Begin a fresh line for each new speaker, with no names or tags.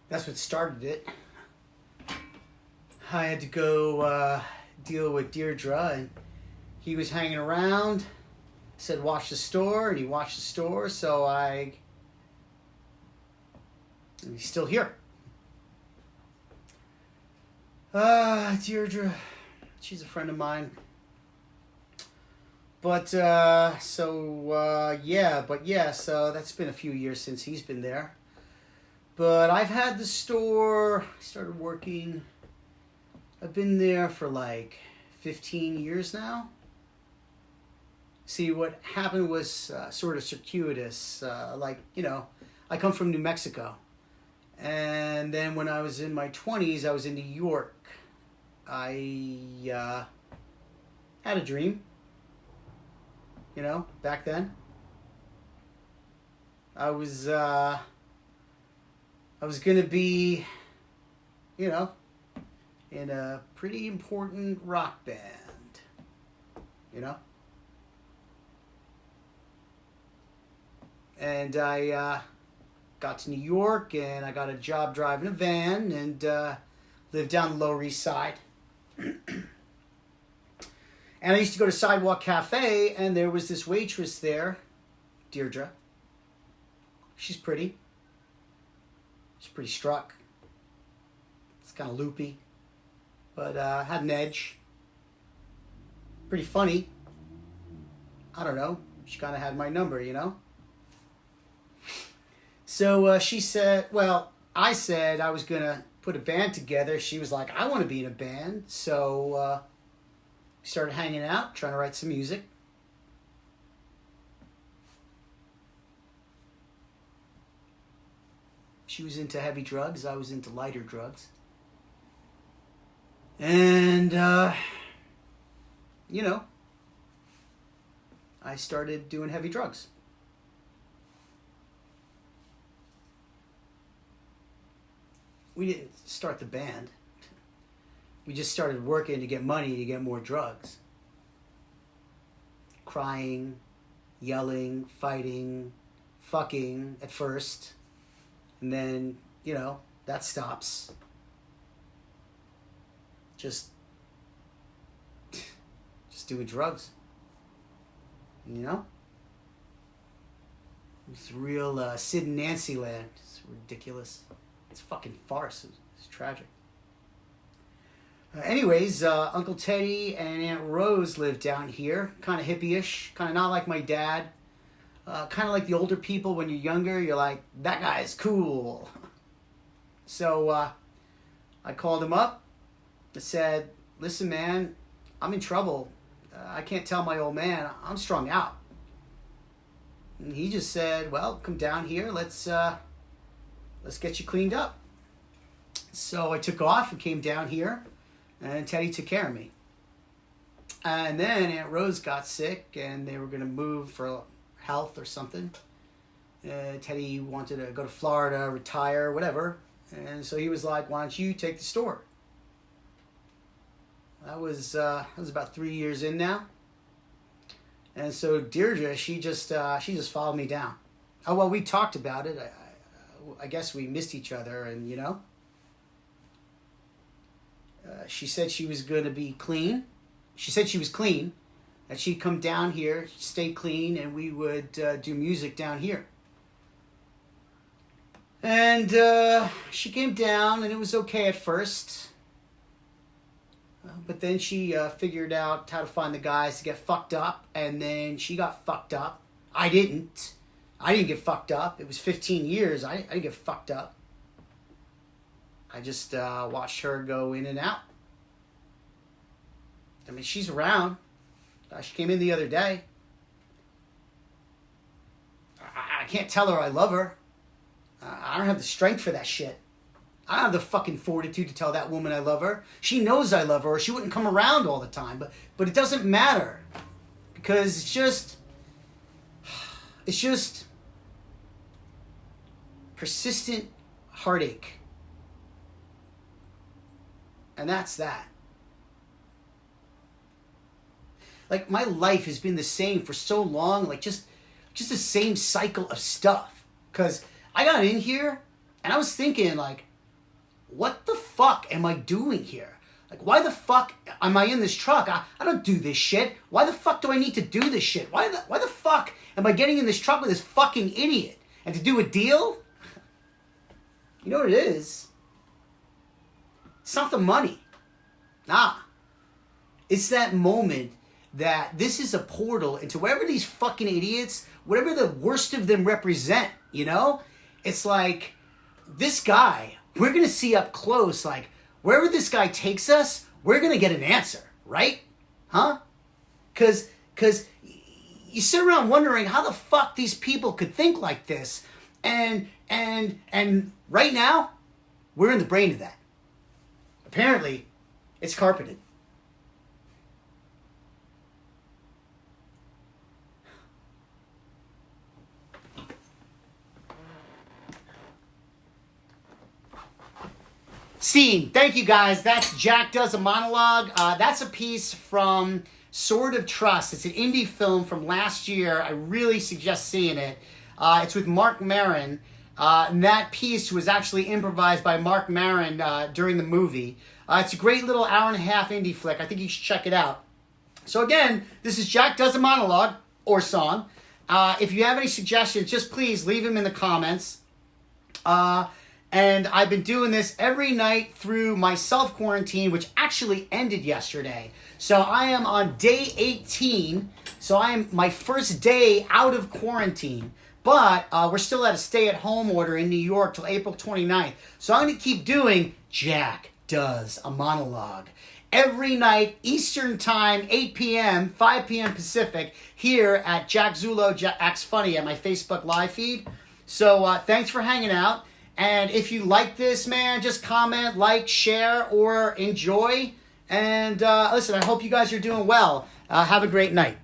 That's what started it. I had to go deal with Deirdre, and he was hanging around. Said watch the store, and he watched the store, so and he's still here. Deirdre, she's a friend of mine. So that's been a few years since he's been there. But I've had the store, I started working, I've been there for like 15 years now. See, what happened was sort of circuitous. I come from New Mexico. And then when I was in my 20s, I was in New York. I had a dream, back then. I was going to be, in a pretty important rock band, And I got to New York, and I got a job driving a van, and lived down the Lower East Side. And I used to go to Sidewalk Cafe, and there was this waitress there, Deirdre. She's pretty. She's pretty struck. It's kind of loopy, but had an edge. Pretty funny. I don't know. She kind of had my number, So she said, I said I was going to put a band together. She was like, I want to be in a band. So we started hanging out, trying to write some music. She was into heavy drugs. I was into lighter drugs. And, I started doing heavy drugs. We didn't start the band. We just started working to get money to get more drugs. Crying, yelling, fighting, fucking at first. And then, that stops. Just doing drugs. It's real Sid and Nancy land. It's ridiculous. It's a fucking farce. It's tragic. Anyways, Uncle Teddy and Aunt Rose lived down here. Kind of hippie-ish. Kind of not like my dad. Kind of like the older people when you're younger. You're like, that guy's cool. So I called him up. I said, listen, man, I'm in trouble. I can't tell my old man. I'm strung out. And he just said, well, come down here. Let's get you cleaned up. So I took off and came down here, and Teddy took care of me. And then Aunt Rose got sick, and they were going to move for health or something. Teddy wanted to go to Florida, retire, whatever. And so he was like, why don't you take the store? That was about 3 years in now. And so Deirdre, she just followed me down. Oh, well, we talked about it. I guess we missed each other, and she said she was going to be clean. She said she was clean, that she'd come down here, stay clean, and we would do music down here. And she came down, and it was okay at first. But then she figured out how to find the guys to get fucked up, and then she got fucked up. I didn't get fucked up. It was 15 years. I didn't get fucked up. I just watched her go in and out. I mean, she's around. She came in the other day. I can't tell her I love her. I don't have the strength for that shit. I don't have the fucking fortitude to tell that woman I love her. She knows I love her, or she wouldn't come around all the time. But it doesn't matter. Because it's just persistent heartache. And that's that. Like, my life has been the same for so long, like just the same cycle of stuff. Because I got in here, and I was thinking, like, what the fuck am I doing here? Like, why the fuck am I in this truck? I don't do this shit. Why the fuck do I need to do this shit? Why the fuck am I getting in this truck with this fucking idiot? And to do a deal? You know what it is? It's not the money. Nah. It's that moment that this is a portal into wherever these fucking idiots, whatever the worst of them represent, you know? It's like, this guy, we're going to see up close, like, wherever this guy takes us, we're going to get an answer, right? Huh? Because you sit around wondering how the fuck these people could think like this. And right now, we're in the brain of that. Apparently, it's carpeted. Scene. Thank you, guys. That's Jack Does a Monologue. That's a piece from Sword of Trust. It's an indie film from last year. I really suggest seeing it. It's with Marc Maron. And that piece was actually improvised by Marc Maron during the movie. It's a great little hour-and-a-half indie flick. I think you should check it out. So again, this is Jack Does a Monologue, or song. If you have any suggestions, just please leave them in the comments. And I've been doing this every night through my self-quarantine, which actually ended yesterday. So I am on day 18. So I am my first day out of quarantine. But we're still at a stay-at-home order in New York till April 29th. So I'm going to keep doing Jack Does a Monologue. Every night, Eastern Time, 8 p.m., 5 p.m. Pacific, here at Jack Zulo Acts Funny at my Facebook live feed. So thanks for hanging out. And if you like this, man, just comment, like, share, or enjoy. And listen, I hope you guys are doing well. Have a great night.